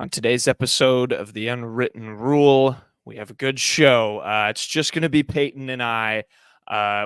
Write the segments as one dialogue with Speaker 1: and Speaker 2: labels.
Speaker 1: On today's episode of The Unwritten Rule, we have a good show. It's just going to be Payton and I.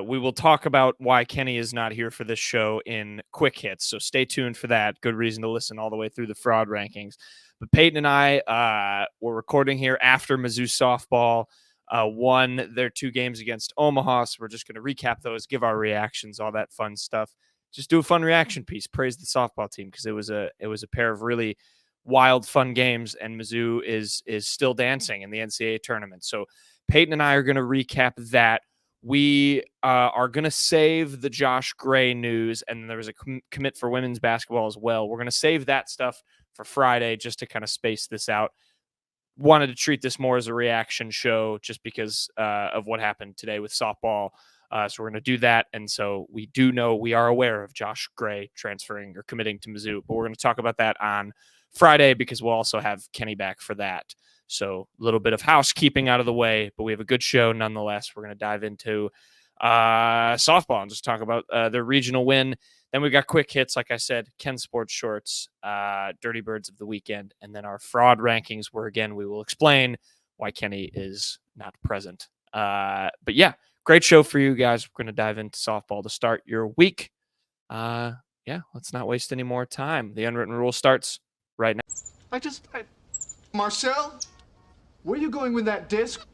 Speaker 1: We will talk about why Kenny is not here for this show in quick hits, so stay tuned for that. Good reason to listen all the way through the fraud rankings. But Payton and I, we're recording here after Mizzou softball won their 2 games against Omaha, so we're just going to recap those, give our reactions, all that fun stuff. Just do a fun reaction piece, praise the softball team, because it was a pair of really wild, fun games, and Mizzou is still dancing in the NCAA tournament. So Payton and I are going to recap that. We are going to save the Josh Gray news, and there was a commit for women's basketball as well. We're going to save that stuff for Friday just to kind of space this out. Wanted to treat this more as a reaction show just because of what happened today with softball. So we're going to do that. And so we are aware of Josh Gray transferring or committing to Mizzou, but we're going to talk about that on Friday because we'll also have Kenny back for that. So a little bit of housekeeping out of the way, but we have a good show nonetheless. We're going to dive into softball and just talk about their regional win. Then we got quick hits, like I said, Ken Sports Shorts, Dirty Birds of the Weekend, and then our fraud rankings where, again, we will explain why Kenny is not present. But yeah, great show for you guys. We're going to dive into softball to start your week. Let's not waste any more time. The Unwritten Rule starts right now.
Speaker 2: Marcel, where are you going with that disc?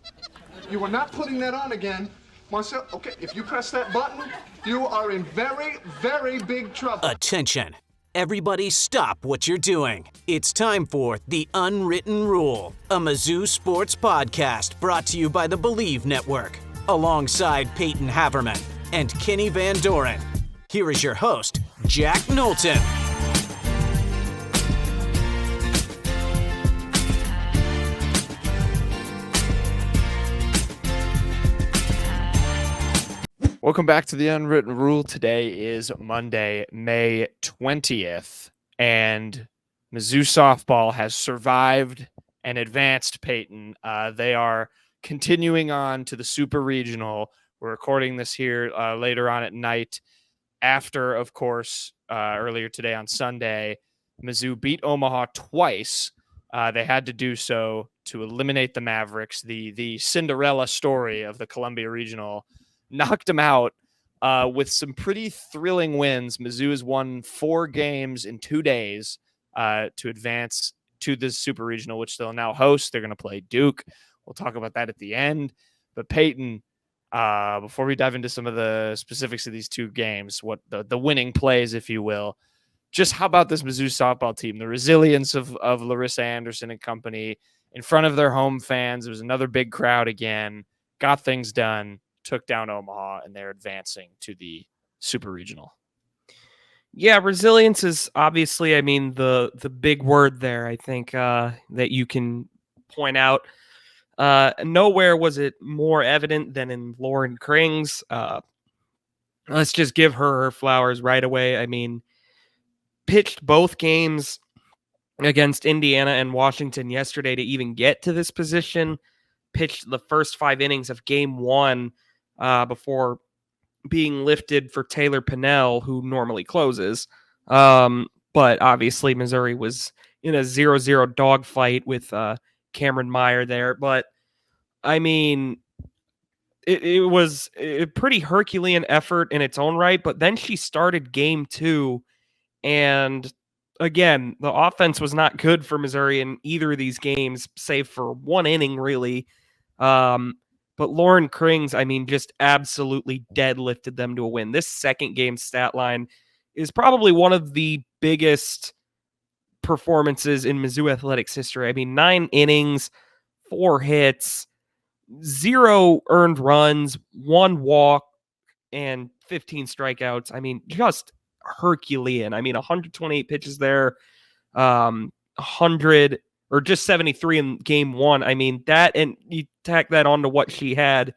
Speaker 2: You are not putting that on again. Marcel, okay, if you press that button, you are in very, very big trouble.
Speaker 3: Attention. Everybody stop what you're doing. It's time for The Unwritten Rule, a Mizzou sports podcast brought to you by the Believe Network, alongside Payton Haverman and Kenny Van Doren. Here is your host, Jack Knowlton.
Speaker 1: Welcome back to The Unwritten Rule. Today is Monday, May 20th, and Mizzou softball has survived and advanced, Payton. They are continuing on to the Super Regional. We're recording this here later on at night after, of course, earlier today on Sunday, Mizzou beat Omaha twice. They had to do so to eliminate the Mavericks, the Cinderella story of the Columbia Regional. Knocked them out with some pretty thrilling wins. Mizzou has won 4 games in 2 days to advance to the Super Regional, which they'll now host. They're going to play Duke. We'll talk about that at the end. But Payton, before we dive into some of the specifics of these 2 games, what the winning plays, if you will, just how about this Mizzou softball team? The resilience of Larissa Anderson and company in front of their home fans. It was another big crowd again. Got things done. Took down Omaha, and they're advancing to the Super Regional.
Speaker 4: Yeah, resilience is obviously, the big word there, I think, that you can point out. Nowhere was it more evident than in Laurin Krings. Let's just give her flowers right away. Pitched both games against Indiana and Washington yesterday to even get to this position. Pitched the first 5 innings of game 1 before being lifted for Taylor Pinnell, who normally closes. But obviously Missouri was in a 0-0 dogfight with Cameron Meyer there. But, it was a pretty Herculean effort in its own right. But then she started game 2. And, again, the offense was not good for Missouri in either of these games, save for 1 inning, really. But Laurin Krings, just absolutely deadlifted them to a win. This second game stat line is probably one of the biggest performances in Mizzou athletics history. 9 innings, 4 hits, 0 earned runs, 1 walk, and 15 strikeouts. Just Herculean. 128 pitches there, 100 or just 73 in game 1. That, and you tack that onto what she had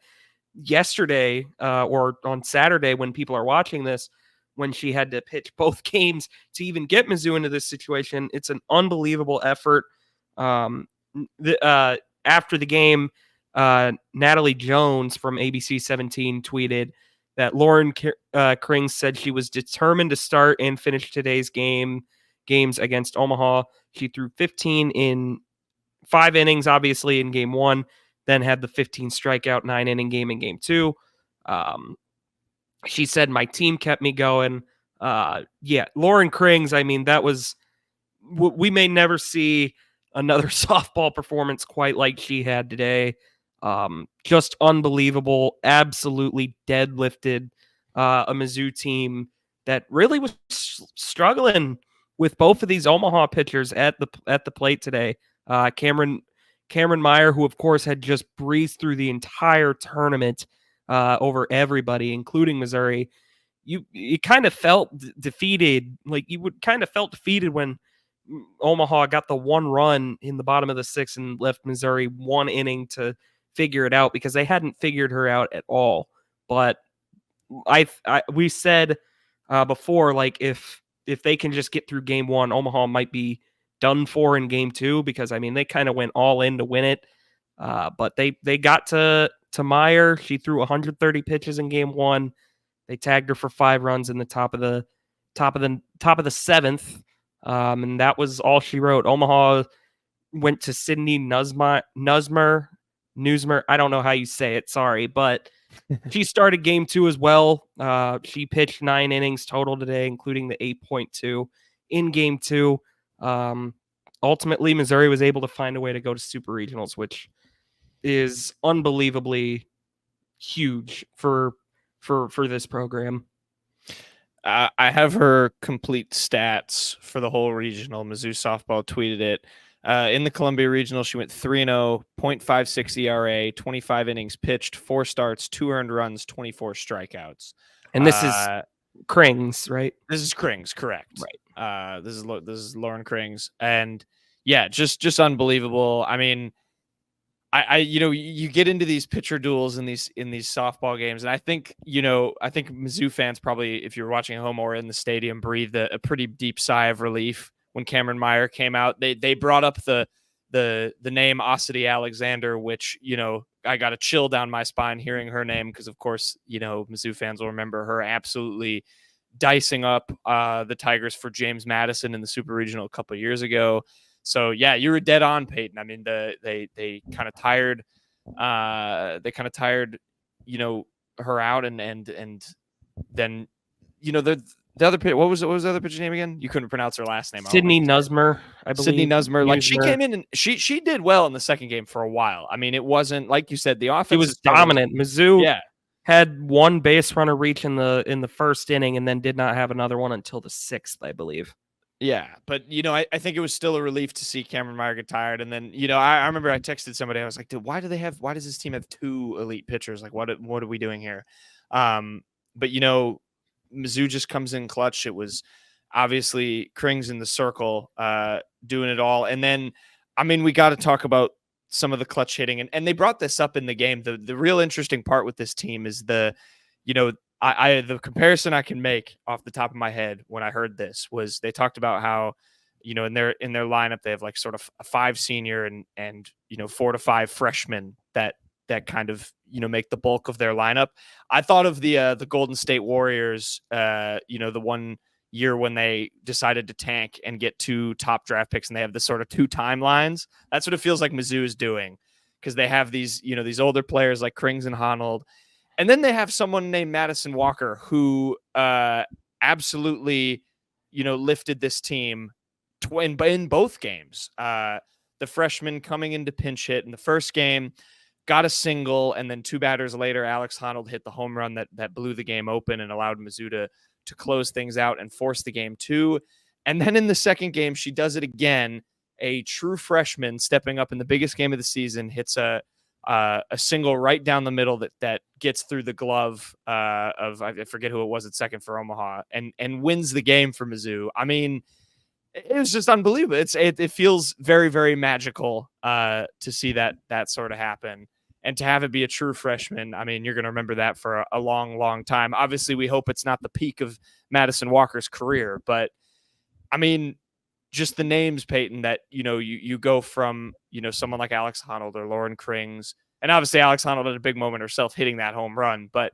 Speaker 4: yesterday or on Saturday when people are watching this, when she had to pitch both games to even get Mizzou into this situation. It's an unbelievable effort. After the game, Natalie Jones from ABC 17 tweeted that Laurin Krings said she was determined to start and finish today's games against Omaha. She threw 15 in 5 innings, obviously, in game 1, then had the 15 strikeout, 9-inning game in game 2. She said, my team kept me going. Laurin Krings, I mean, that was, we may never see another softball performance quite like she had today. Just unbelievable, absolutely deadlifted a Mizzou team that really was struggling with both of these Omaha pitchers at the plate today. Cameron Meyer, who of course had just breezed through the entire tournament over everybody, including Missouri. You kind of felt defeated, like you would kind of felt defeated when Omaha got the one run in the bottom of the 6th and left Missouri 1 inning to figure it out, because they hadn't figured her out at all. But we said before, like if they can just get through game 1, Omaha might be done for in game 2, because I mean they kind of went all in to win it. But they got to Meyer. She threw 130 pitches in game 1. They tagged her for 5 runs in the top of the 7th. And that was all she wrote. Omaha went to Sydney Nusmer. I don't know how you say it. Sorry, but she started game 2 as well. She pitched 9 innings total today, including the 8.2 in game 2. Ultimately, Missouri was able to find a way to go to super regionals, which is unbelievably huge for this program.
Speaker 1: I have her complete stats for the whole regional. Mizzou softball tweeted it. In the Columbia Regional, she went 3-0, .56 ERA, 25 innings pitched, 4 starts, 2 earned runs, 24 strikeouts.
Speaker 4: And this is Krings, right?
Speaker 1: This is Krings, correct?
Speaker 4: Right.
Speaker 1: This is Laurin Krings, and yeah, just unbelievable. I mean, I you get into these pitcher duels in these softball games, and I think Mizzou fans probably, if you're watching at home or in the stadium, breathed a pretty deep sigh of relief when Cameron Meyer came out. They brought up the name Osity Alexander, which I got a chill down my spine hearing her name, because of course Mizzou fans will remember her absolutely dicing up the Tigers for James Madison in the Super Regional a couple of years ago. So yeah, you were dead on, Payton. I mean, they kind of tired her out, and then the other pitcher, what was the other pitcher's name again? You couldn't pronounce her last name.
Speaker 4: Sydney Nusmer, I believe.
Speaker 1: Sydney Nusmer. Like, she came in and she did well in the second game for a while. I mean, it wasn't like you said, the offense.
Speaker 4: It was dominant. Mizzou
Speaker 1: yeah.
Speaker 4: had 1 base runner reach in the first inning, and then did not have another one until the 6th, I believe.
Speaker 1: Yeah, but I think it was still a relief to see Cameron Meyer get tired. And then I remember I texted somebody. I was like, dude, why does this team have 2 elite pitchers? Like, what are we doing here? But Mizzou just comes in clutch. It was obviously Krings in the circle, doing it all. And then, I mean, we got to talk about some of the clutch hitting, and they brought this up in the game. The real interesting part with this team is the comparison I can make off the top of my head when I heard this was, they talked about how, in their lineup, they have like sort of a 5 senior and 4 to 5 freshmen that kind of, make the bulk of their lineup. I thought of the Golden State Warriors, the one year when they decided to tank and get 2 top draft picks, and they have this sort of 2 timelines. That's what it feels like Mizzou is doing, because they have these, these older players like Krings and Honnold. And then they have someone named Madison Walker who absolutely, lifted this team in both games. The freshman coming into pinch hit in the first game, got a single, and then 2 batters later, Alex Honnold hit the home run that blew the game open and allowed Mizzou to close things out and force the game 2. And then in the second game, she does it again. A true freshman stepping up in the biggest game of the season, hits a single right down the middle that gets through the glove of, I forget who it was at second for Omaha, and wins the game for Mizzou. I mean, it was just unbelievable. It feels very, very magical to see that sort of happen, and to have it be a true freshman. I mean, you're going to remember that for a long, long time. Obviously, we hope it's not the peak of Madison Walker's career, but I mean, just the names, Payton, that, you go from, someone like Alex Honnold or Laurin Krings, and obviously Alex Honnold had a big moment herself hitting that home run, but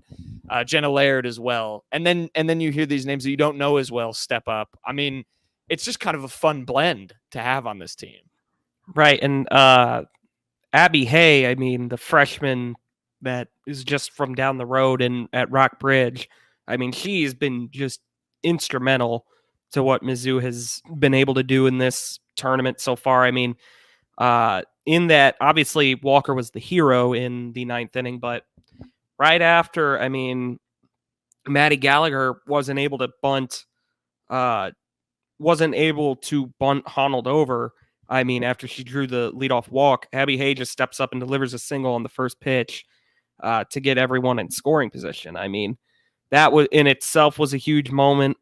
Speaker 1: Jenna Laird as well. And then you hear these names that you don't know as well step up. I mean, it's just kind of a fun blend to have on this team.
Speaker 4: Right. And Abby Hay, I mean, the freshman that is just from down the road and at Rock Bridge, I mean, she's been just instrumental to what Mizzou has been able to do in this tournament so far. I mean, in that, obviously, Walker was the hero in the ninth inning, but right after, I mean, Maddie Gallagher wasn't able to bunt Honnold over. I mean, after she drew the leadoff walk, Abby Hay just steps up and delivers a single on the first pitch to get everyone in scoring position. I mean, that was in itself was a huge moment.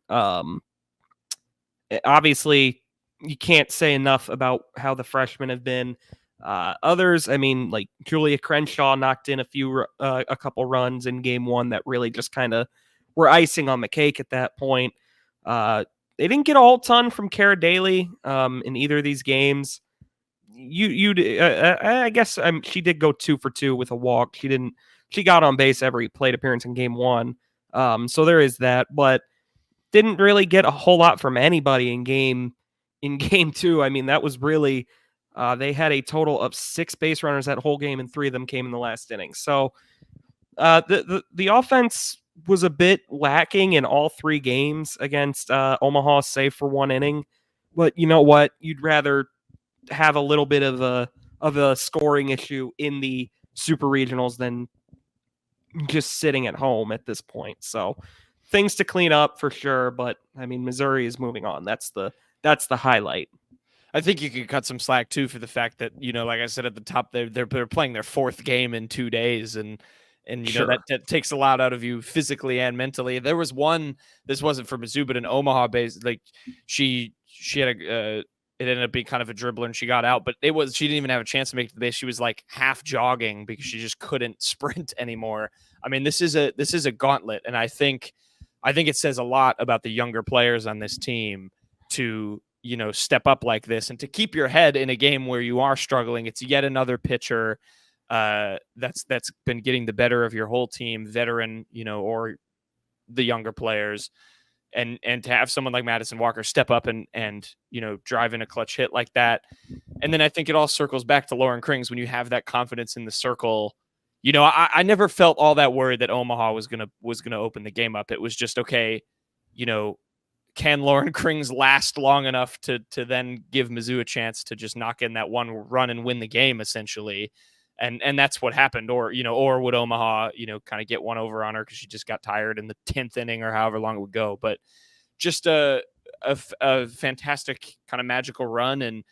Speaker 4: Obviously, you can't say enough about how the freshmen have been. Others, I mean, like Julia Crenshaw knocked in a couple runs in game one that really just kind of were icing on the cake at that point. They didn't get a whole ton from Cara Daly in either of these games. I guess she did go 2 for 2 with a walk. She got on base every plate appearance in game one. So there is that, but didn't really get a whole lot from anybody in game two. I mean, that was really they had a total of 6 base runners that whole game, and 3 of them came in the last inning. So the offense was a bit lacking in all 3 games against Omaha, save for 1 inning. But you know what? You'd rather have a little bit of a scoring issue in the super regionals than just sitting at home at this point. So things to clean up for sure. But I mean, Missouri is moving on. That's the highlight.
Speaker 1: I think you could cut some slack too for the fact that, like I said at the top, they're playing their 4th game in 2 days, and
Speaker 4: Sure.
Speaker 1: that takes a lot out of you physically and mentally. There was one, this wasn't for Mizzou, but an Omaha base, like she had it ended up being kind of a dribbler and she got out, but she didn't even have a chance to make it to the base. She was like half jogging because she just couldn't sprint anymore. I mean, this is a gauntlet, and I think it says a lot about the younger players on this team to step up like this and to keep your head in a game where you are struggling. It's yet another pitcher that's been getting the better of your whole team, veteran, or the younger players, and to have someone like Madison Walker step up and drive in a clutch hit like that. And then I think it all circles back to Laurin Krings when you have that confidence in the circle. I never felt all that worried that Omaha was gonna open the game up. It was just, okay, can Laurin Krings last long enough to then give Mizzou a chance to just knock in that one run and win the game, essentially? And that's what happened. Or would Omaha, kind of get one over on her because she just got tired in the 10th inning or however long it would go. But just a fantastic kind of magical run. And,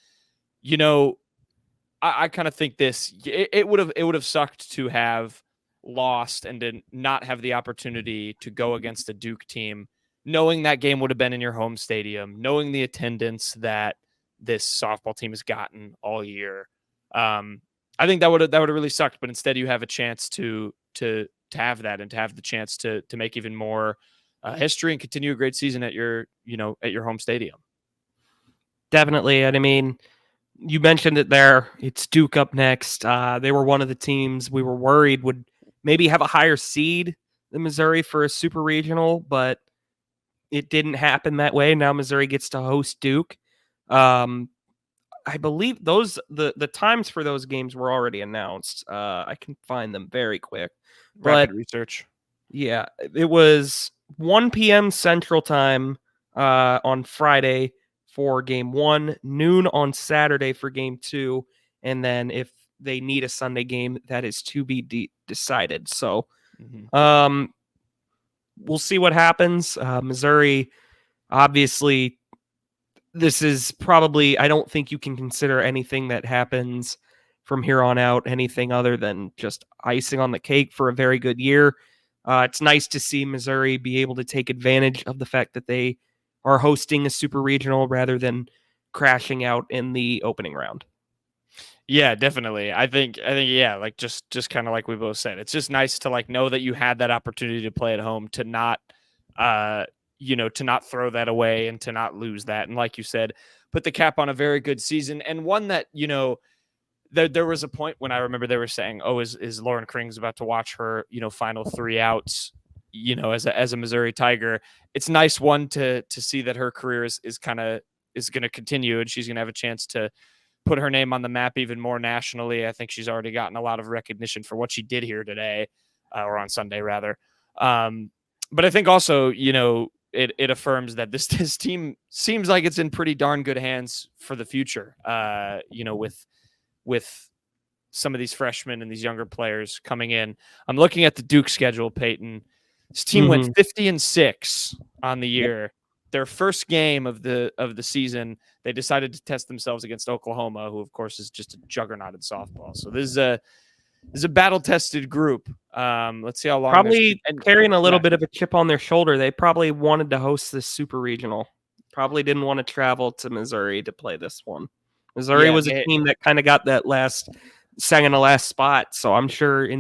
Speaker 1: I kind of think it would have sucked to have lost and to not have the opportunity to go against a Duke team, knowing that game would have been in your home stadium, knowing the attendance that this softball team has gotten all year. I think that would have really sucked, but instead you have a chance to have that and to have the chance to make even more history and continue a great season at your home stadium.
Speaker 4: Definitely. And I mean, you mentioned it there. It's Duke up next. They were one of the teams we were worried would maybe have a higher seed than Missouri for a super regional, but it didn't happen that way. Now Missouri gets to host Duke. I believe the times for those games were already announced. I can find them very quick.
Speaker 1: Rapid research.
Speaker 4: Yeah, it was 1 p.m. Central Time on Friday for game 1, noon on Saturday for game 2, and then if they need a Sunday game, that is to be decided. So, we'll see what happens. Missouri, obviously, this is probably, I don't think you can consider anything that happens from here on out anything other than just icing on the cake for a very good year. It's nice to see Missouri be able to take advantage of the fact that they are hosting a super regional rather than crashing out in the opening round.
Speaker 1: Yeah, definitely. I think yeah, like just kind of like we both said, it's just nice to like know that you had that opportunity to play at home, to not to not throw that away and to not lose that. And like you said, put the cap on a very good season, and one that, there was a point when I remember they were saying, oh, is Laurin Krings about to watch her, final 3 outs, as a Missouri Tiger. It's nice, one, to see that her career is kind of is going to continue, and she's going to have a chance to put her name on the map even more nationally. I think she's already gotten a lot of recognition for what she did here today, or on Sunday rather. But I think also, it affirms that this team seems like it's in pretty darn good hands for the future. With some of these freshmen and these younger players coming in. I'm looking at the Duke schedule, Payton. This team went 50-6 on the year. Yep. Their first game of the season, they decided to test themselves against Oklahoma, who of course is just a juggernaut in softball. So this is a battle-tested group. Let's see how long.
Speaker 4: Probably carrying a little bit of a chip on their shoulder. They probably wanted to host this super regional. Probably didn't want to travel to Missouri to play this one. Missouri was a team that kind of got that second to last spot. So I'm sure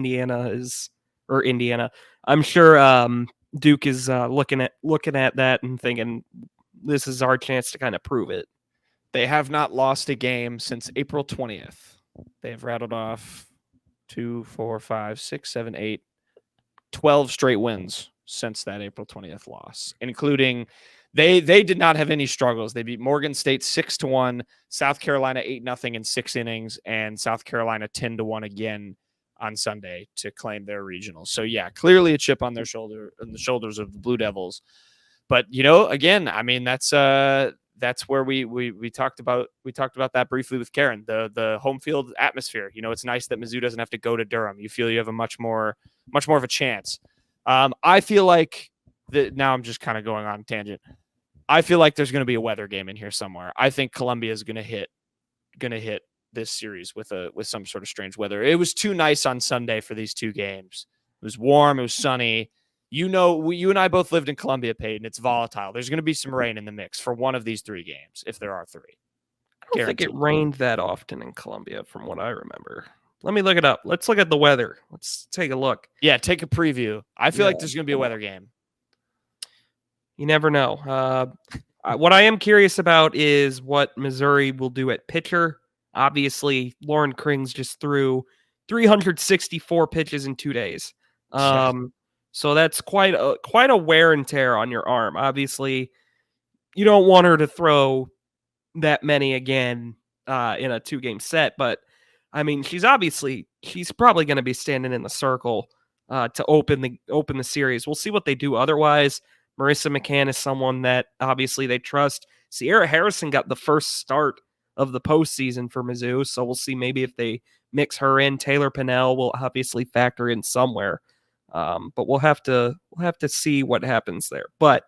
Speaker 4: I'm sure Duke is looking at that and thinking this is our chance to kind of prove it.
Speaker 1: They have not lost a game since April 20th. They have rattled off 2, 4, 5, 6, 7, 8, 12 straight wins since that April 20th loss, including they did not have any struggles. They beat Morgan State 6-1, South Carolina 8-0 in 6 innings, and South Carolina 10-1 again on Sunday to claim their regional. So yeah, clearly a chip on their shoulder, on the shoulders of the Blue Devils. But again, I mean that's where we talked about that briefly with Karen. The home field atmosphere. It's nice that Mizzou doesn't have to go to Durham. You feel you have a much more of a chance. I feel like now I'm just kind of going on a tangent. I feel like there's going to be a weather game in here somewhere. I think Columbia is going to hit this series with some sort of strange weather. It was too nice on Sunday for these two games. It was warm. It was sunny. You and I both lived in Columbia, Payton. It's volatile. There's going to be some rain in the mix for one of these 3 games, if there are 3.
Speaker 4: I don't think it rained that often in Columbia, from what I remember. Let me look it up. Let's look at the weather. Let's take a look.
Speaker 1: Yeah, take a preview. I feel like there's going to be a weather game.
Speaker 4: You never know. What I am curious about is what Missouri will do at pitcher. Obviously, Laurin Krings just threw 364 pitches in 2 days. So that's quite a wear and tear on your arm. Obviously, you don't want her to throw that many again in a 2-game set, but I mean, she's probably going to be standing in the circle to open the series. We'll see what they do otherwise. Marissa McCann is someone that obviously they trust. Sierra Harrison got the first start of the postseason for Mizzou, so we'll see maybe if they mix her in. Taylor Pinnell will obviously factor in somewhere, but we'll have to see what happens there. But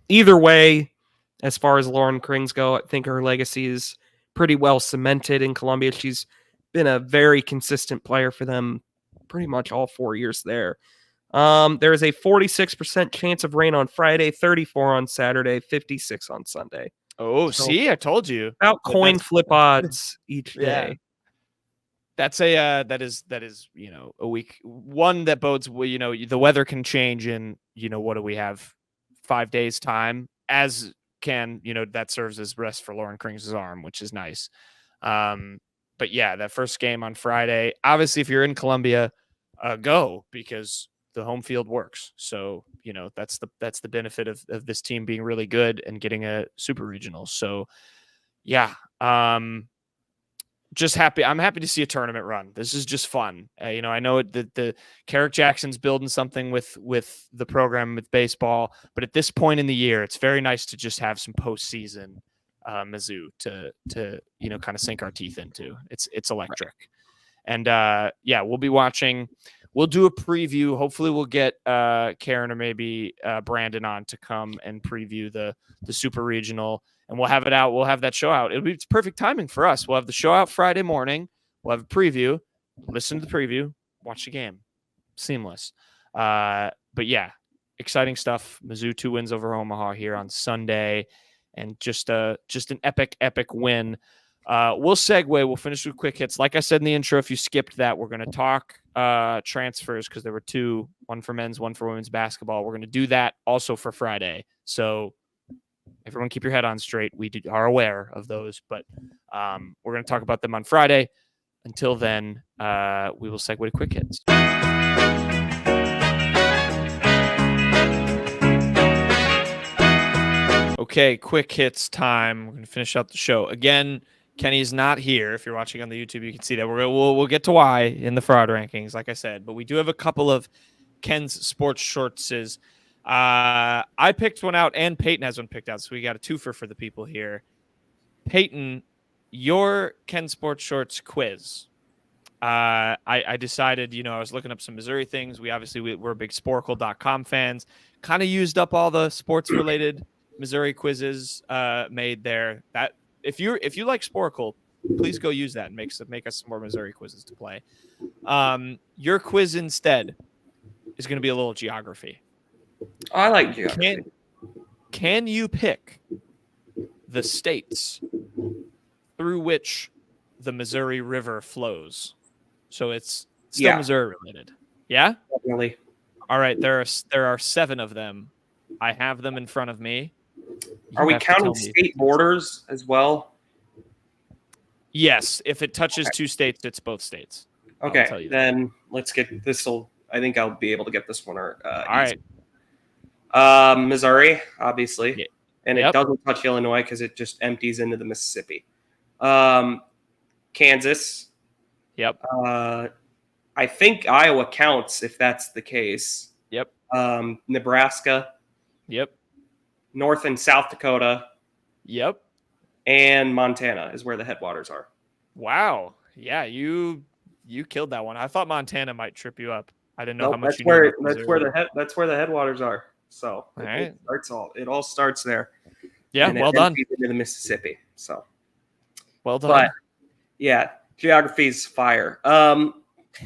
Speaker 4: either way, as far as Laurin Krings go, I think her legacy is pretty well cemented in Columbia. She's been a very consistent player for them pretty much all 4 years there. There is a 46% chance of rain on Friday, 34 on Saturday, 56 on Sunday.
Speaker 1: Oh, so see, I told you.
Speaker 4: About coin flip odds each day.
Speaker 1: Yeah. That's that is a week one that bodes. The weather can change in what do we have, 5 days time, as can that serves as rest for Laurin Krings' arm, which is nice. But yeah, that first game on Friday. Obviously, if you're in Columbia, go, because the home field works. So, that's the benefit of this team being really good and getting a super regional. So yeah, just happy. I'm happy to see a tournament run. This is just fun. I know that the Carrick Jackson's building something with the program with baseball, but at this point in the year, it's very nice to just have some postseason Mizzou to kind of sink our teeth into. It's electric. And we'll be watching. We'll do a preview. Hopefully we'll get Karen or maybe Brandon on to come and preview the super regional, and we'll have it out. We'll have that show out. It's perfect timing for us. We'll have the show out Friday morning. We'll have a preview, listen to the preview, watch the game. Seamless. But yeah, exciting stuff. Mizzou 2 wins over Omaha here on Sunday, and just an epic win. We'll segue. We'll finish with quick hits. Like I said in the intro, if you skipped that, we're going to talk transfers, because there were 2, one for men's, one for women's basketball. We're going to do that also for Friday. So everyone keep your head on straight. We are aware of those, but we're going to talk about them on Friday. Until then, we will segue to quick hits. Okay, quick hits time. We're going to finish out the show. Again, Kenny's not here. If you're watching on the YouTube, you can see that. We'll get to why in the fraud rankings, like I said. But we do have a couple of Ken's sports shortses. I picked one out, and Payton has one picked out, so we got a twofer for the people here. Payton, your Ken Sports Shorts quiz. I decided, I was looking up some Missouri things. We're big Sporkle.com fans. Kind of used up all the sports related Missouri quizzes made there. That if you like Sporkle, please go use that and make us some more Missouri quizzes to play. Your quiz instead is going to be a little geography.
Speaker 4: I like geography.
Speaker 1: Can you pick the states through which the Missouri River flows? So it's still Missouri related. Yeah?
Speaker 4: Definitely.
Speaker 1: All right. There are 7 of them. I have them in front of me.
Speaker 4: Are we counting state borders as well?
Speaker 1: Yes. If it touches 2 states, it's both states.
Speaker 4: Okay. Then let's get this. I think I'll be able to get this one. All
Speaker 1: right.
Speaker 4: Missouri, obviously.
Speaker 1: Yeah.
Speaker 4: And it doesn't touch Illinois because it just empties into the Mississippi. Kansas.
Speaker 1: Yep.
Speaker 4: I think Iowa counts if that's the case.
Speaker 1: Yep.
Speaker 4: Nebraska.
Speaker 1: Yep.
Speaker 4: North and South Dakota.
Speaker 1: Yep.
Speaker 4: And Montana is where the headwaters are.
Speaker 1: Wow. Yeah, you killed that one. I thought Montana might trip you up. I didn't know how much
Speaker 4: that's where the headwaters are. So it all starts there.
Speaker 1: Yeah, well done.
Speaker 4: Into the Mississippi. So
Speaker 1: well done.
Speaker 4: But yeah, geography's fire.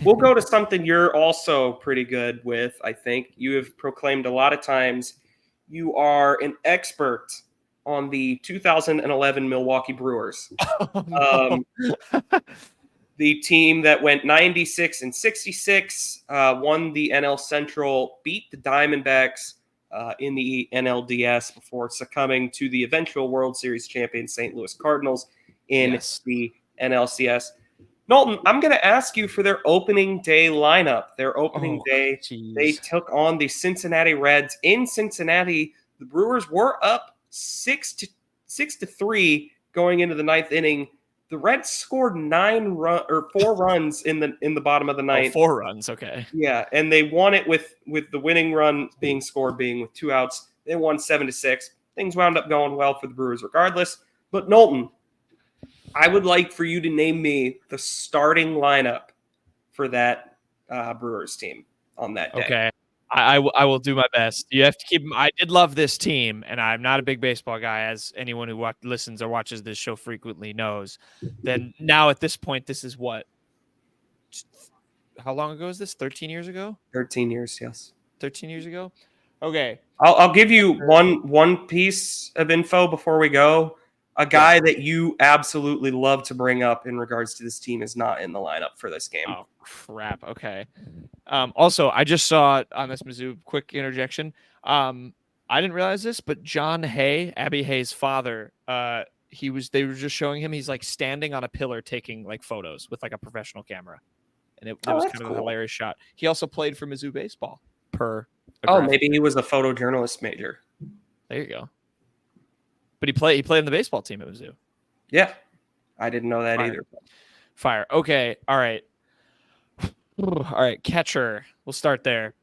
Speaker 4: We'll go to something you're also pretty good with. I think you have proclaimed a lot of times you are an expert on the 2011 Milwaukee Brewers.
Speaker 1: Oh, no.
Speaker 4: The team that went 96-66, won the NL Central, beat the Diamondbacks in the NLDS before succumbing to the eventual World Series champion St. Louis Cardinals in the NLCS. Knowlton, I'm going to ask you for their opening day lineup. Their opening day, they took on the Cincinnati Reds in Cincinnati. The Brewers were up 6-3 going into the 9th inning. The Reds scored 4 runs in the bottom of the 9th.
Speaker 1: 4 runs, okay.
Speaker 4: Yeah, and they won it with the winning run being scored being with 2 outs. They won 7-6. Things wound up going well for the Brewers regardless. But Knowlton, I would like for you to name me the starting lineup for that Brewers team on that day.
Speaker 1: Okay. I will do my best. You have to keep. I did love this team, and I'm not a big baseball guy, as anyone who listens or watches this show frequently knows. Then now at this point, this is what? How long ago is this? 13 years ago?
Speaker 4: 13 years, yes.
Speaker 1: 13 years ago? Okay.
Speaker 4: I'll give you one piece of info before we go. A guy that you absolutely love to bring up in regards to this team is not in the lineup for this game.
Speaker 1: Oh, crap. Okay. Also, I just saw on this Mizzou quick interjection. I didn't realize this, but John Hay, Abby Hay's father, they were just showing him. He's like standing on a pillar taking like photos with like a professional camera. And it was kind of a hilarious shot. He also played for Mizzou baseball
Speaker 4: maybe he was a photojournalist major.
Speaker 1: There you go. But he played in the baseball team at Mizzou.
Speaker 4: Yeah. I didn't know that either.
Speaker 1: Fire. Okay. All right. Catcher. We'll start there.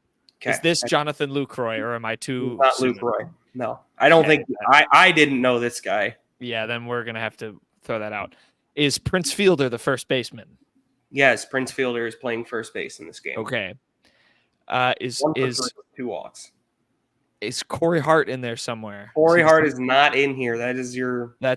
Speaker 1: Okay. Is this Jonathan Lucroy, or am I too?
Speaker 4: Not Lucroy. No. I don't think I didn't know this guy.
Speaker 1: Yeah, then we're gonna have to throw that out. Is Prince Fielder the first baseman?
Speaker 4: Yes, Prince Fielder is playing first base in this game.
Speaker 1: Okay. Is
Speaker 4: 2 walks.
Speaker 1: Is Corey Hart in there somewhere?
Speaker 4: Corey Hart is not in here. That's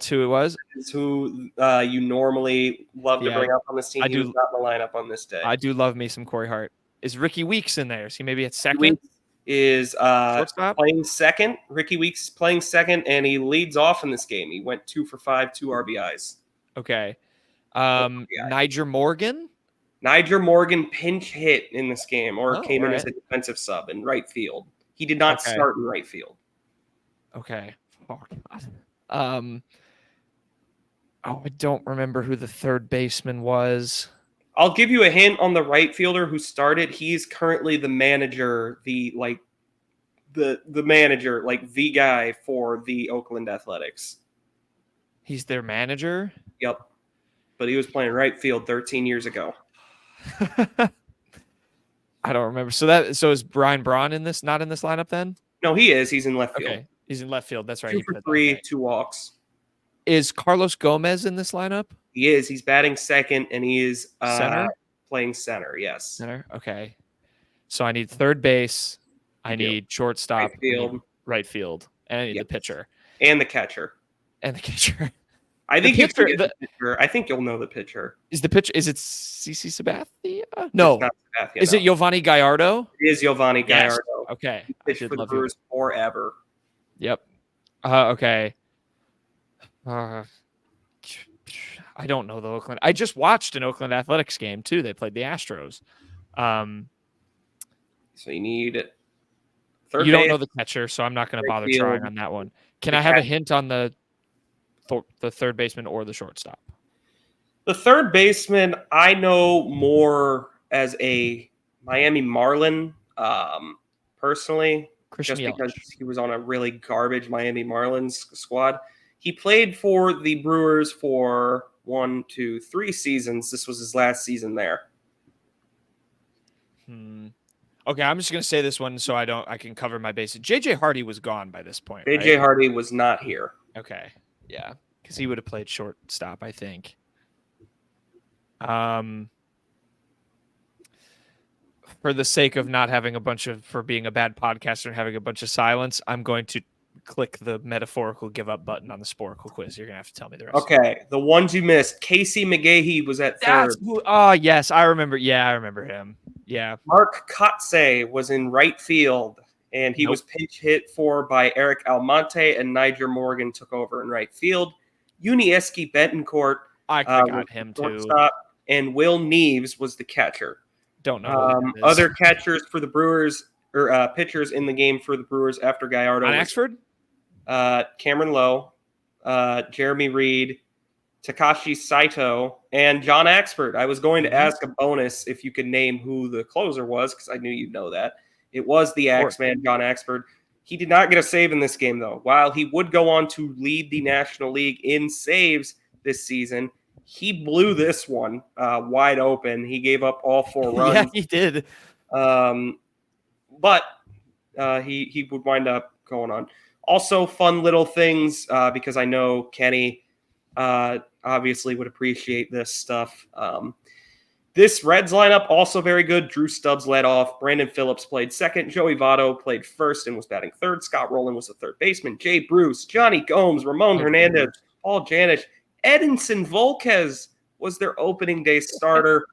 Speaker 1: who it was?
Speaker 4: Is who you normally love to bring up on this team. He's not in the lineup on this day.
Speaker 1: I do love me some Corey Hart. Is Ricky Weeks in there? Is he maybe at second?
Speaker 4: Weeks is playing second. Ricky Weeks is playing second, and he leads off in this game. He went 2 for 5, 2 RBIs.
Speaker 1: Okay. Niger Morgan?
Speaker 4: Niger Morgan pinch hit in this game, or came in as a defensive sub in right field. He did not start in right field.
Speaker 1: Okay. Oh, God. I don't remember who the third baseman was.
Speaker 4: I'll give you a hint on the right fielder who started. He's currently the manager, the the manager, like the guy for the Oakland Athletics.
Speaker 1: He's their manager?
Speaker 4: Yep. But he was playing right field 13 years ago.
Speaker 1: I don't remember. So is Brian Braun in this? Not in this lineup then?
Speaker 4: No, he is. He's in left field.
Speaker 1: Okay, he's in left field. That's right.
Speaker 4: 2 for 3, 2 walks.
Speaker 1: Is Carlos Gomez in this lineup?
Speaker 4: He is. He's batting second, and he is
Speaker 1: Center?
Speaker 4: playing center. Yes.
Speaker 1: Center. Okay. So I need third base. I need shortstop. Right field. And I need the pitcher.
Speaker 4: And the catcher.
Speaker 1: And the catcher.
Speaker 4: I think the pitcher. I think you'll know the pitcher.
Speaker 1: Is the pitcher? Is it CC Sabathia? No.
Speaker 4: It's not Sabathia,
Speaker 1: is it Giovanni Gallardo?
Speaker 4: It is Giovanni Gallardo.
Speaker 1: Yes. Okay.
Speaker 4: He pitched for the Brewers forever.
Speaker 1: Yep. Okay. I don't know the Oakland. I just watched an Oakland Athletics game too. They played the Astros.
Speaker 4: So you need third
Speaker 1: You
Speaker 4: base,
Speaker 1: don't know the catcher, so I'm not going to bother
Speaker 4: field,
Speaker 1: trying on that one. Can I have a hint on the third baseman or the shortstop?
Speaker 4: The third baseman, I know more as a Miami Marlin, personally,
Speaker 1: Christian
Speaker 4: just because
Speaker 1: Yelich.
Speaker 4: he was on a really garbage Miami Marlins squad. He played for the Brewers for 1, 2, 3 seasons. This was his last season there.
Speaker 1: Okay, I'm just going to say this one so I can cover my bases. JJ Hardy was gone by this point.
Speaker 4: JJ Hardy was not here.
Speaker 1: Okay. Yeah, because he would have played shortstop, I think. For the sake of not having for being a bad podcaster and having a bunch of silence, I'm going to click the metaphorical give up button on the Sporkle quiz. You're going to have to tell me the rest.
Speaker 4: Okay, the ones you missed. Casey McGahee was at third.
Speaker 1: Oh, yes, I remember. Yeah, I remember him. Yeah.
Speaker 4: Mark Kotze was in right field, and he was pinch hit for by Eric Almonte, and Niger Morgan took over in right field. Unieski Betancourt,
Speaker 1: I got him too.
Speaker 4: And Will Neves was the catcher.
Speaker 1: Don't know.
Speaker 4: Other catchers for the Brewers, or pitchers in the game for the Brewers after Gallardo.
Speaker 1: On Axford?
Speaker 4: Cameron Lowe, Jeremy Reed, Takashi Saito, and John Axford. I was going to ask a bonus if you could name who the closer was, because I knew you'd know that. It was the Axeman, John Axford. He did not get a save in this game, though. While he would go on to lead the National League in saves this season, he blew this one wide open. He gave up all 4 runs.
Speaker 1: Yeah, he did.
Speaker 4: But he would wind up going on. Also, fun little things, because I know Kenny obviously would appreciate this stuff. This Reds lineup, also very good. Drew Stubbs led off. Brandon Phillips played second. Joey Votto played first and was batting third. Scott Rowland was the third baseman. Jay Bruce, Johnny Gomes, Ramon Hernandez, Paul Janish, Edinson Volquez was their opening day starter.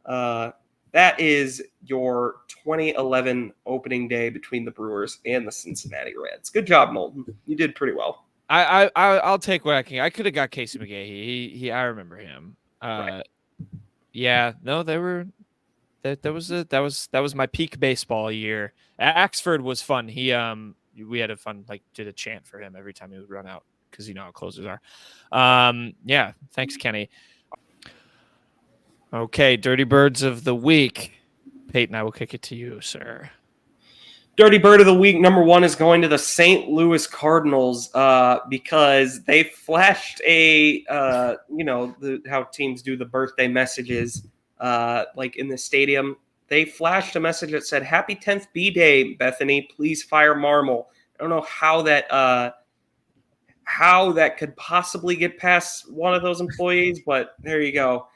Speaker 4: That is your 2011 opening day between the Brewers and the Cincinnati Reds. Good job, Knowlton. You did pretty well.
Speaker 1: I'll take what I can. I could have got Casey McGahee. I remember him.
Speaker 4: Right.
Speaker 1: Yeah, no, that was my peak baseball year. Axford was fun. We had did a chant for him every time he would run out, because you know how closers are. Yeah, thanks, Kenny. Okay, Dirty Birds of the Week. Peyton, I will kick it to you, sir.
Speaker 4: Dirty Bird of the Week, number 1, is going to the St. Louis Cardinals because they flashed how teams do the birthday messages like in the stadium. They flashed a message that said, "Happy 10th B-Day, Bethany. Please fire Marmol." I don't know how that could possibly get past one of those employees, but there you go.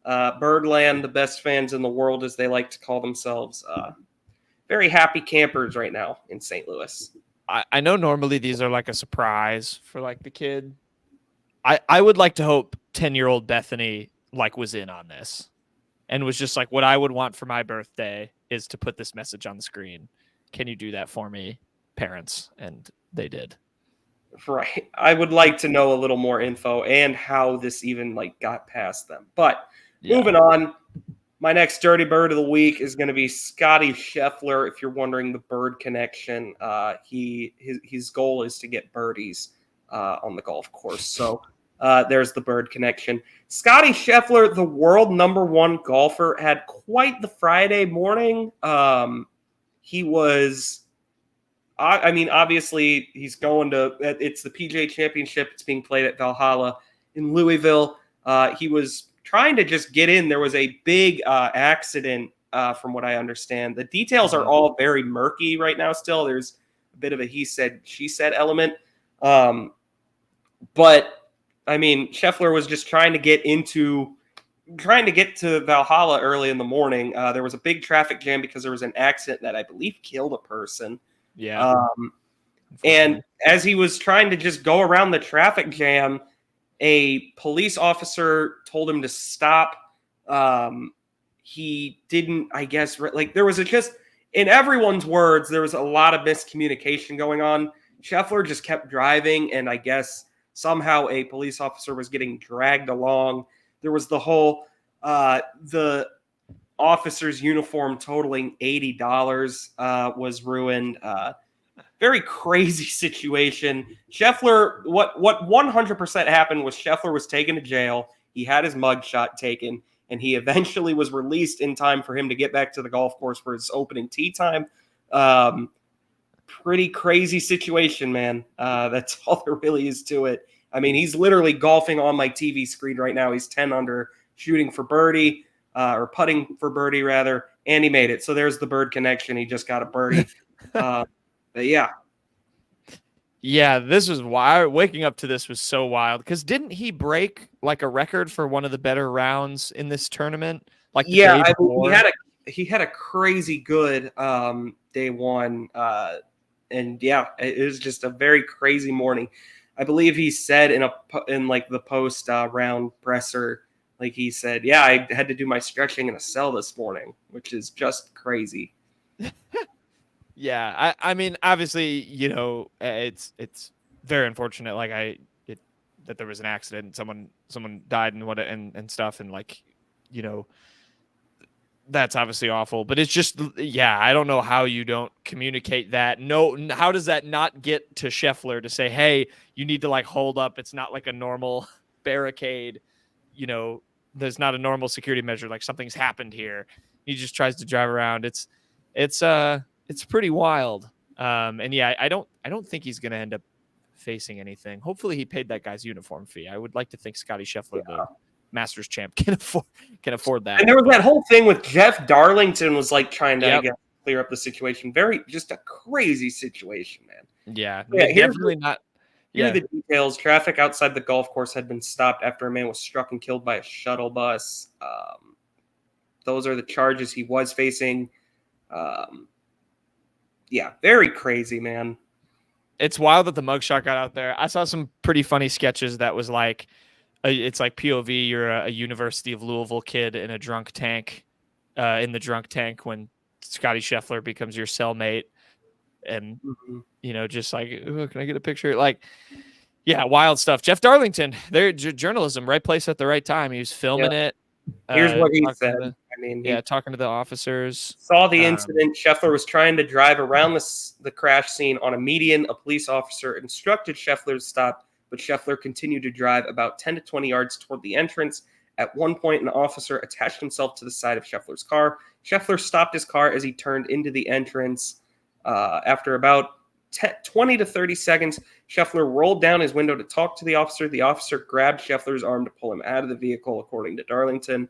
Speaker 4: Birdland, the best fans in the world, as they like to call themselves. Very happy campers right now in St. Louis.
Speaker 1: I know normally these are like a surprise for like the kid. I would like to hope 10-year-old Bethany was in on this and was just like, what I would want for my birthday is to put this message on the screen. Can you do that for me, parents? And they did.
Speaker 4: Right. I would like to know a little more info and how this even got past them. But moving on. My next Dirty Bird of the Week is going to be Scotty Scheffler. If you're wondering the bird connection, his goal is to get birdies on the golf course. So there's the bird connection. Scotty Scheffler, the world number 1 golfer, had quite the Friday morning. He was I mean, obviously, he's going to. It's the PGA Championship. It's being played at Valhalla in Louisville. He was trying to just get in. There was a big accident, from what I understand. The details are all very murky right now. Still, there's a bit of a he said, she said element. But I mean, Scheffler was just trying to get to Valhalla early in the morning. There was a big traffic jam because there was an accident that I believe killed a person.
Speaker 1: Yeah.
Speaker 4: And as he was trying to just go around the traffic jam, a police officer told him to stop. He didn't, I guess, like there was in everyone's words, there was a lot of miscommunication going on. Scheffler just kept driving, and I guess somehow a police officer was getting dragged along. There was the whole, the officer's uniform totaling $80 was ruined. Very crazy situation. Scheffler, what 100% happened was Scheffler was taken to jail. He had his mugshot taken, and he eventually was released in time for him to get back to the golf course for his opening tee time. Pretty crazy situation, man. That's all there really is to it. I mean, he's literally golfing on my TV screen right now. He's 10 under, shooting for birdie, or putting for birdie, rather, and he made it. So there's the bird connection. He just got a birdie. But yeah.
Speaker 1: Yeah, this was wild. Waking up to this was so wild because didn't he break like a record for one of the better rounds in this tournament? Like the day before?
Speaker 4: He had a crazy good day one, and yeah, it was just a very crazy morning. I believe he said in like the post round presser, like he said, yeah, I had to do my stretching in a cell this morning, which is just crazy.
Speaker 1: Yeah, I mean, obviously, you know, it's very unfortunate. Like that there was an accident, and someone died and stuff, and like, you know, that's obviously awful. But it's just, yeah, I don't know how you don't communicate that. No, how does that not get to Scheffler to say, hey, you need to like hold up? It's not like a normal barricade, you know. There's not a normal security measure. Like something's happened here. He just tries to drive around. It's pretty wild. And yeah, I don't think he's going to end up facing anything. Hopefully he paid that guy's uniform fee. I would like to think Scotty Scheffler, the Masters champ, can afford that.
Speaker 4: And there was that whole thing with Jeff Darlington was like trying to I guess, clear up the situation. Just a crazy situation, man.
Speaker 1: Yeah, definitely not.
Speaker 4: Here are the details. Traffic outside the golf course had been stopped after a man was struck and killed by a shuttle bus. Those are the charges he was facing. Yeah, very crazy, man.
Speaker 1: It's wild that the mugshot got out there. I saw some pretty funny sketches that was like, it's like POV, you're a University of Louisville kid in a drunk tank, in the drunk tank when Scotty Scheffler becomes your cellmate. And, you know, just like, can I get a picture? Like, yeah, wild stuff. Jeff Darlington, they're journalism, right place at the right time. He was filming it.
Speaker 4: Here's what he said.
Speaker 1: Talking to the officers.
Speaker 4: Saw the incident. Scheffler was trying to drive around the crash scene on a median. A police officer instructed Scheffler to stop, but Scheffler continued to drive about 10 to 20 yards toward the entrance. At one point, an officer attached himself to the side of Scheffler's car. Scheffler stopped his car as he turned into the entrance. After about 20 to 30 seconds, Scheffler rolled down his window to talk to the officer. The officer grabbed Scheffler's arm to pull him out of the vehicle, according to Darlington.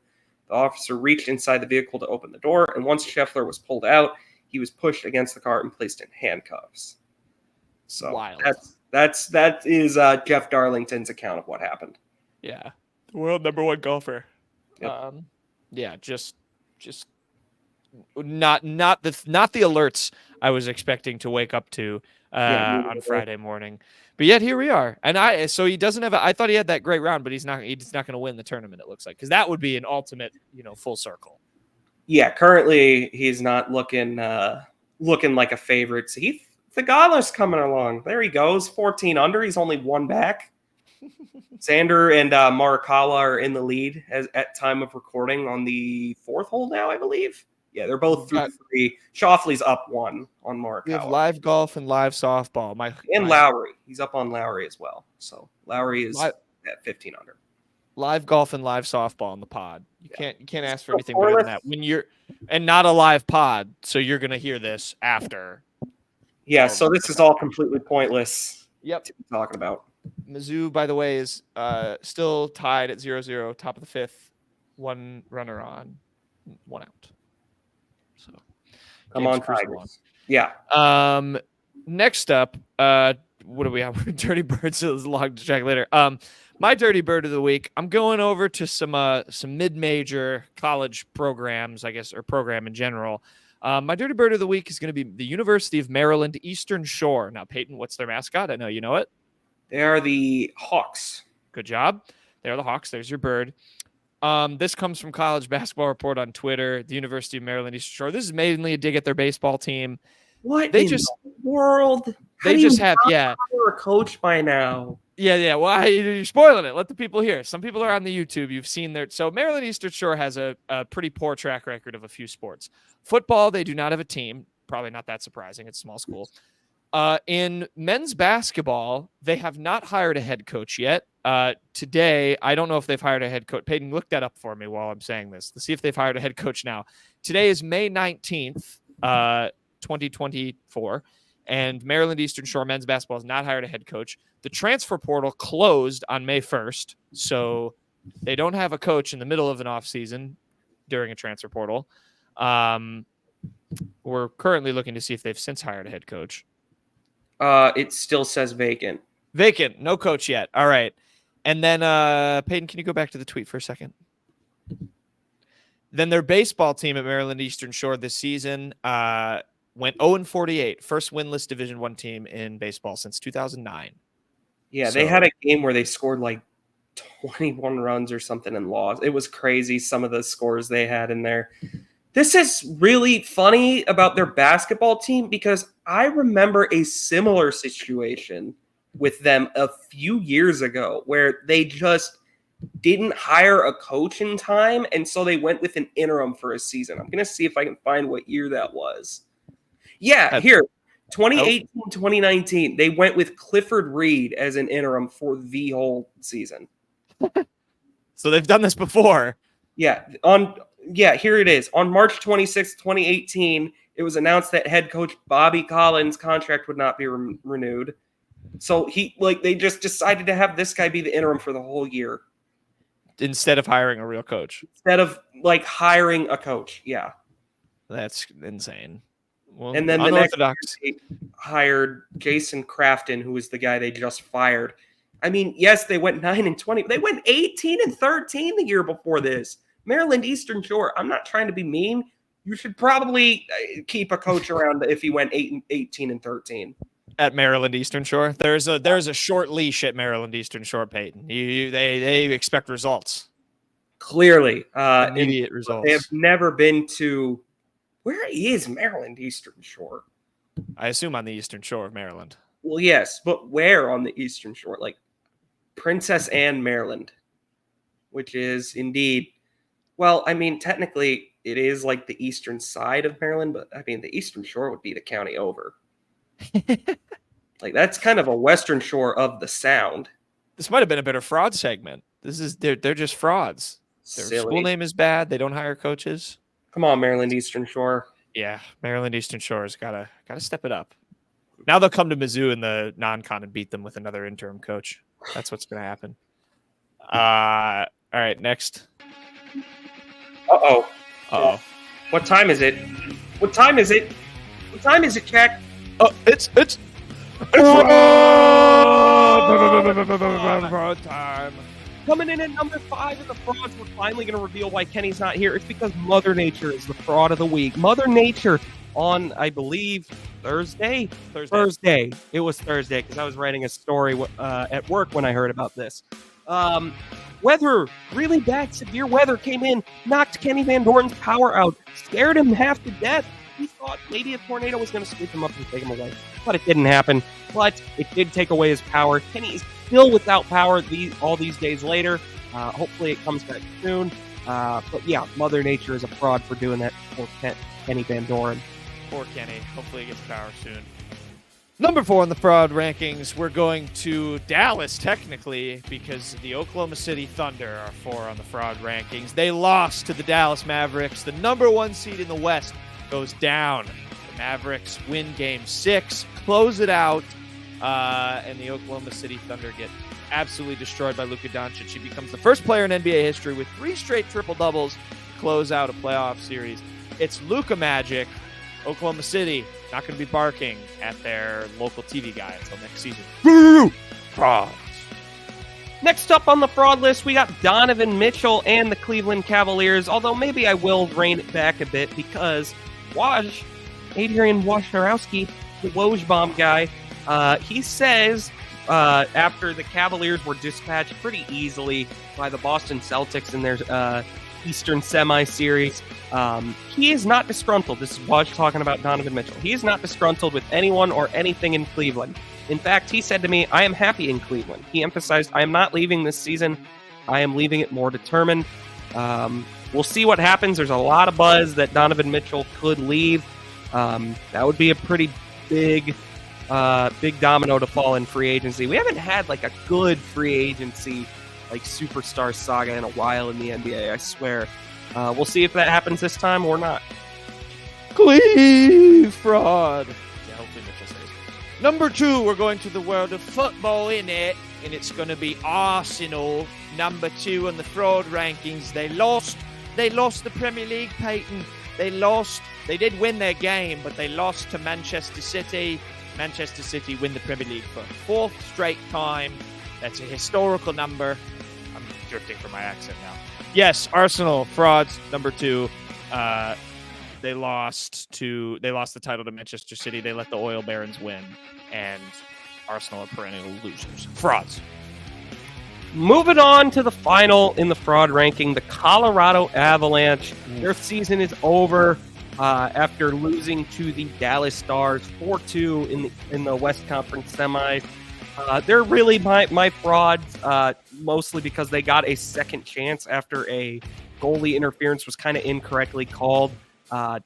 Speaker 4: The officer reached inside the vehicle to open the door, and once Scheffler was pulled out, he was pushed against the car and placed in handcuffs. So
Speaker 1: wild.
Speaker 4: That is Jeff Darlington's account of what happened.
Speaker 1: Yeah, the world #1 golfer.
Speaker 4: Yep.
Speaker 1: Yeah, just not the alerts I was expecting to wake up to on Friday morning. But yet here we are. And so he doesn't have I thought he had that great round, but he's not going to win the tournament, it looks like, because that would be an ultimate, you know, full circle.
Speaker 4: Yeah, currently he's not looking like a favorite. Thigala's coming along. There he goes, 14 under. He's only one back. Xander and Morikawa are in the lead at time of recording on the 4th hole now, I believe. Yeah, they're both through 3. Schauffele's up 1 on Morikawa.
Speaker 1: We have live golf and live softball.
Speaker 4: Lowry. He's up on Lowry as well. So Lowry is at 15 under.
Speaker 1: Live golf and live softball in the pod. You can't ask for anything better than that. And not a live pod, so you're gonna hear this after.
Speaker 5: Yeah, so this is all completely pointless
Speaker 1: Yep.
Speaker 5: to be talking about.
Speaker 1: Mizzou, by the way, is still tied at 0-0, top of the fifth. One runner on, one out. So,
Speaker 5: Come
Speaker 1: game's
Speaker 5: on,
Speaker 1: cruising
Speaker 5: Tigers. Yeah.
Speaker 1: along. Next up, what do we have? Dirty Birds is log to check later. My dirty bird of the week. I'm going over to some mid-major college programs, I guess, or program in general. My dirty bird of the week is going to be the University of Maryland Eastern Shore. Now, Payton, what's their mascot? I know you know it.
Speaker 5: They are the Hawks.
Speaker 1: Good job. They're the Hawks. There's your bird. This comes from College Basketball Report on Twitter. The University of Maryland Eastern Shore. This is mainly a dig at their baseball team.
Speaker 5: What
Speaker 1: They
Speaker 5: in
Speaker 1: just
Speaker 5: the world? How
Speaker 1: they
Speaker 5: do you
Speaker 1: just have
Speaker 5: not
Speaker 1: yeah.
Speaker 5: hire a coach by now?
Speaker 1: Yeah. Why you're spoiling it? Let the people hear. Some people are on the YouTube. You've seen their so Maryland Eastern Shore has a pretty poor track record of a few sports. Football, they do not have a team. Probably not that surprising. It's a small school. In men's basketball, they have not hired a head coach yet. Today, I don't know if they've hired a head coach. Payton, look that up for me while I'm saying this. Let's see if they've hired a head coach now. Today is May 19th, 2024. And Maryland Eastern Shore men's basketball has not hired a head coach. The transfer portal closed on May 1st, so they don't have a coach in the middle of an offseason during a transfer portal. We're currently looking to see if they've since hired a head coach.
Speaker 5: It still says vacant.
Speaker 1: Vacant, no coach yet. All right. And then, Peyton, can you go back to the tweet for a second? Then their baseball team at Maryland Eastern Shore this season went 0-48, first winless Division I team in baseball since 2009.
Speaker 5: Yeah, they had a game where they scored like 21 runs or something and lost. It was crazy, some of the scores they had in there. This is really funny about their basketball team because I remember a similar situation with them a few years ago where they just didn't hire a coach in time, and so they went with an interim for a season. I'm going to see if I can find what year that was. Yeah, here, 2018, 2019, they went with Clifford Reed as an interim for the whole season.
Speaker 1: So they've done this before.
Speaker 5: Yeah, here it is. On March 26, 2018, it was announced that head coach Bobby Collins' contract would not be renewed. So they just decided to have this guy be the interim for the whole year.
Speaker 1: Instead of hiring a real coach.
Speaker 5: Instead of hiring a coach. Yeah.
Speaker 1: That's insane. Well,
Speaker 5: and then the next year they hired Jason Crafton, who was the guy they just fired. I mean, yes, they went 9-20. They went 18-13 the year before this. Maryland Eastern Shore, I'm not trying to be mean. You should probably keep a coach around if he went 18-13.
Speaker 1: At Maryland Eastern Shore, there's a short leash at Maryland Eastern Shore, Peyton. They expect results.
Speaker 5: Clearly,
Speaker 1: immediate results.
Speaker 5: They have never been to. Where is Maryland Eastern Shore?
Speaker 1: I assume on the Eastern Shore of Maryland.
Speaker 5: Well, yes, but where on the Eastern Shore? Like Princess Anne, Maryland, which is indeed. Well, I mean, technically, it is like the eastern side of Maryland, but I mean, the Eastern Shore would be the county over. That's kind of a Western Shore of the Sound.
Speaker 1: This might have been a better fraud segment. They're just frauds. Their school name is bad. They don't hire coaches.
Speaker 5: Come on, Maryland Eastern Shore.
Speaker 1: Yeah, Maryland Eastern Shore has gotta step it up. Now they'll come to Mizzou in the non-con and beat them with another interim coach. That's what's gonna happen. All right, next.
Speaker 5: Uh-oh.
Speaker 1: Uh-oh.
Speaker 5: What time is it? What time is it, Jack?
Speaker 1: Oh, it's fraud time.
Speaker 4: Coming in at number 5 of the frauds, we're finally going to reveal why Kenny's not here. It's because Mother Nature is the fraud of the week. Mother Nature on, I believe, Thursday. It was Thursday because I was writing a story at work when I heard about this. Weather, really bad, severe weather came in, knocked Kenny Van Dorn's power out, scared him half to death. He thought maybe a tornado was going to sweep him up and take him away, but it didn't happen. But it did take away his power. Kenny is still without power all these days later. Hopefully it comes back soon. But yeah, Mother Nature is a fraud for doing that for Kenny Van Dorn.
Speaker 1: Poor Kenny. Hopefully he gets power soon. Number 4 in the fraud rankings, we're going to Dallas, technically, because the Oklahoma City Thunder are 4 on the fraud rankings. They lost to the Dallas Mavericks. The number 1 seed in the West goes down. The Mavericks win Game 6. close it out. And the Oklahoma City Thunder get absolutely destroyed by Luka Doncic. He becomes the first player in NBA history with 3 straight triple-doubles to close out a playoff series. It's Luka magic. Oklahoma City not going to be barking at their local TV guy until next season. Frauds.
Speaker 4: Next up on the fraud list, we got Donovan Mitchell and the Cleveland Cavaliers, although maybe I will rein it back a bit because Adrian Wojnarowski, the Woj guy, he says after the Cavaliers were dispatched pretty easily by the Boston Celtics in their Eastern semi-series, he is not disgruntled. This is Woj talking about Donovan Mitchell. He is not disgruntled with anyone or anything in Cleveland. In fact, he said to me, I am happy in Cleveland. He emphasized, I am not leaving this season. I am leaving it more determined. We'll see what happens. There's a lot of buzz that Donovan Mitchell could leave. That would be a pretty big domino to fall in free agency. We haven't had like a good free agency, like superstar saga in a while in the NBA, I swear. We'll see if that happens this time or not.
Speaker 1: Cleve fraud. Yeah, hopefully Mitchell stays. Number 2, we're going to the world of football, innit? And it's going to be Arsenal, number 2 on the fraud rankings. They lost the Premier League, Payton. They did win their game, but they lost to Manchester City. Manchester City win the Premier League for a 4th straight time. That's a historical number. I'm drifting from my accent now. Yes, Arsenal, frauds, number 2. They lost the title to Manchester City. They let the oil barons win, and Arsenal are perennial losers. Frauds.
Speaker 4: Moving on to the final in the fraud ranking, the Colorado Avalanche. Their season is over after losing to the Dallas Stars 4-2 in the West Conference semis. They're really my frauds, mostly because they got a second chance after a goalie interference was kind of incorrectly called.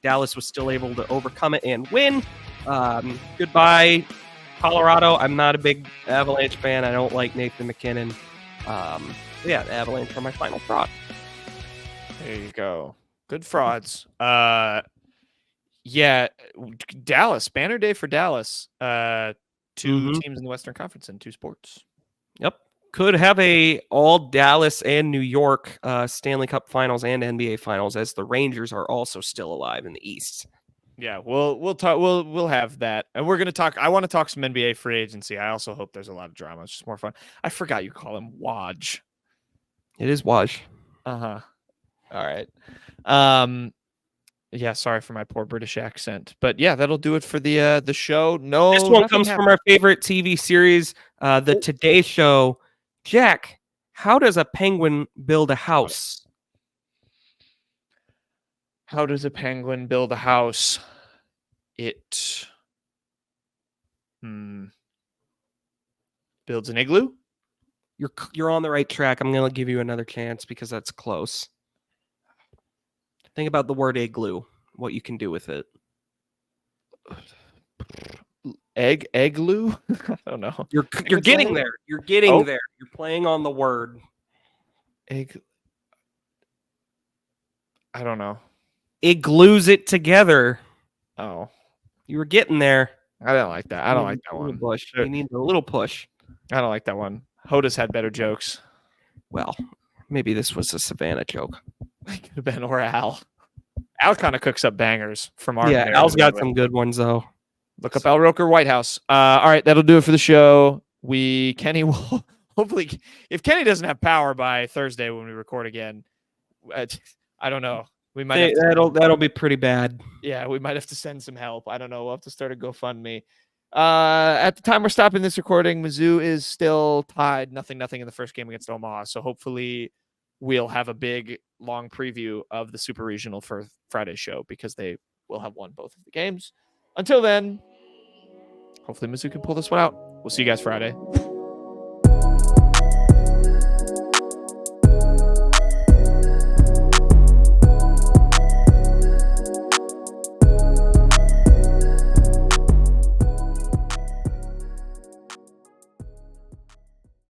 Speaker 4: Dallas was still able to overcome it and win. Goodbye, Colorado. I'm not a big Avalanche fan. I don't like Nathan McKinnon. The Avalanche are my final fraud.
Speaker 1: There you go. Good frauds. Dallas. Banner day for Dallas. 2 teams in the Western Conference and 2 sports.
Speaker 4: Yep. Could have a all Dallas and New York Stanley Cup Finals and NBA Finals, as the Rangers are also still alive in the East.
Speaker 1: Yeah, we'll talk. We'll have that, and we're gonna talk. I want to talk some NBA free agency. I also hope there's a lot of drama. It's just more fun. I forgot you call him Woj.
Speaker 4: It is Woj.
Speaker 1: All right. Yeah, sorry for my poor British accent, but yeah, that'll do it for the show. No,
Speaker 4: this one comes from our favorite TV series, the Today Show. Jack, how does a penguin build a house?
Speaker 1: How does a penguin build a house? It builds an igloo.
Speaker 4: You're on the right track. I'm going to give you another chance because that's close. Think about the word igloo, what you can do with it.
Speaker 1: Eggloo? I don't know.
Speaker 4: You're getting there. You're getting there. You're playing on the word.
Speaker 1: Egg. I don't know.
Speaker 4: It glues it together.
Speaker 1: Oh.
Speaker 4: You were getting there.
Speaker 1: I don't like that. I don't like that one.
Speaker 4: Push. You need a little push.
Speaker 1: I don't like that one. Hoda's had better jokes.
Speaker 4: Well, maybe this was a Savannah joke.
Speaker 1: It could have been, or Al. Al kind of cooks up bangers from our.
Speaker 4: Yeah, Al's got some good ones though.
Speaker 1: Look up Al Roker White House. All right, that'll do it for the show. Kenny will hopefully, if Kenny doesn't have power by Thursday when we record again, I don't know. We might
Speaker 4: that'll be pretty bad.
Speaker 1: Yeah, we might have to send some help. I don't know. We'll have to start a GoFundMe. At the time we're stopping this recording, Mizzou is still tied 0-0 in the first game against Omaha. So hopefully we'll have a big, long preview of the Super Regional for Friday's show because they will have won both of the games. Until then, hopefully Mizzou can pull this one out. We'll see you guys Friday.